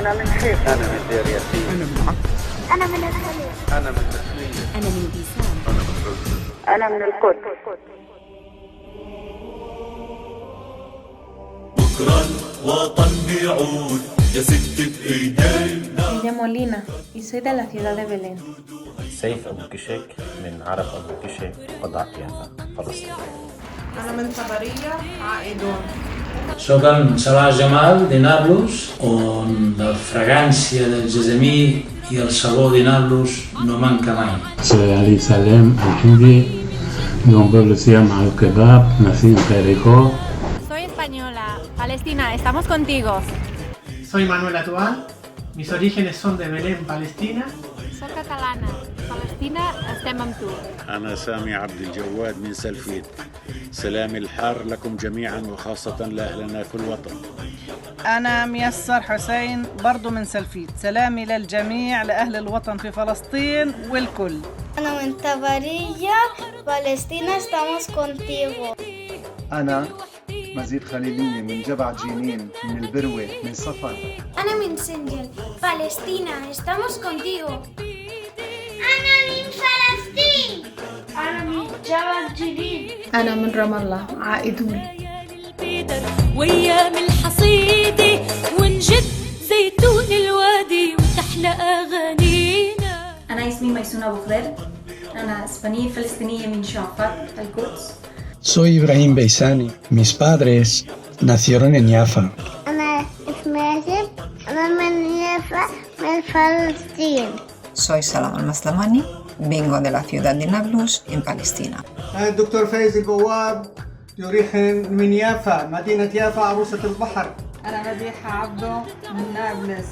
أنا من حيف. أنا من دير ياسين. أنا من عكا. أنا من الخليج. أنا من تسوية. أنا من بيسان. أنا من غزة. أنا من القدس. بكرة الوطن بيعود يا ست بإيدينا. Me llamo Lina y soy de la ciudad de Belén. سيف أبو كشك من عرب أبو كشك قضاء يافا فلسطين. أنا من طبرية عائدون. Soc en Salah Jamal de Nablus, on la fragància del gessamí i el sabor de Nablus no manca mai. Soy Ali Salem Al-Hindi, de un pueblo que se llama Al-Kebab, nací en Jericó. Soy española, Palestina, estamos contigo. Soy Manuel Atual, mis orígenes son de Belén, Palestina. Soy catalana, Palestina, estem amb tu. أنا سامي عبد الجواد من سلفيد. سلامي الحار لكم جميعا وخاصة لأهلنا في الوطن. أنا ميسر حسين برضو من سلفيد. سلامي للجميع لأهل الوطن في فلسطين والكل. أنا من طبرية، Palestina, estamos contigo. أنا مزيد خليلية من جبع جنين من البروة من صفا. أنا من سنجل، Palestina, estamos contigo. أنا من فلسطين. أنا من جبع جنين. أنا من رام الله عائدون. وأيام الحصيدة ونجد زيتون الوادي وتحلى أغانينا. أنا اسمي ميسون أبو خضر. أنا إسبانية فلسطينية من شعفات القدس. Soy Ibrahim Beisani. Mis padres nacieron en Jaffa. أنا اسمي ياسين. أنا من يافا من فلسطين. Soy Salam Al-Maslamani. Vengo de la ciudad de Nablus, en Palestina. أنا الدكتور فايز البواب de origen من يافا مدينة يافا عروسة البحر. أنا مديحة عبدو من نابلس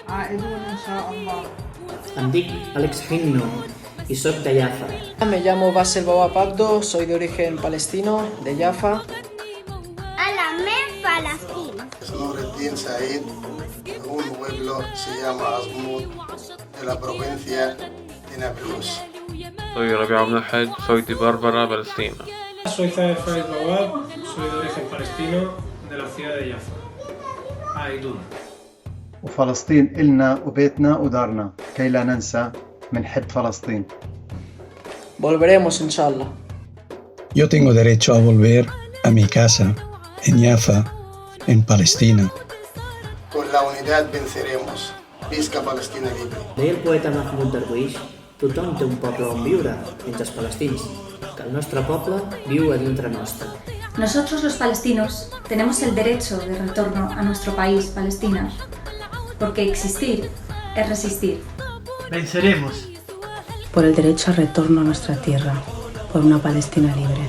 عائدون إن شاء الله. Em dic Àlex Hinno y soy de Jaffa. Me llamo Basel Bawab Abdo, soy de origen palestino, de Jaffa. أنا من فلسطين. نور الدين سعيد, un pueblo se llama Azmut, de la provincia de Nablus. Soy Rabi'a Abd al-Haj, soy de Bárbara, Palestina. Soy Zaid Faiz Bawab, soy de origen palestino, de la ciudad de Jaffa. عائدون. وفلسطين إلنا وبيتنا ودارنا كي لا ننسى منحب فلسطين. Volveremos, inshallah. Yo tengo derecho a volver a mi casa, en Jaffa, en Palestina. Con la unidad venceremos. Visca Palestina libre. Deia el poeta Mahmoud Darwish, tothom té un poble on viure, mentre els palestins, que el nostre poble viu a dintre nostre. Nosotros los palestinos tenemos el derecho de retorno a nuestro país, Palestina, porque existir es resistir. Venceremos. Por el derecho al retorno a nuestra tierra, por una Palestina libre.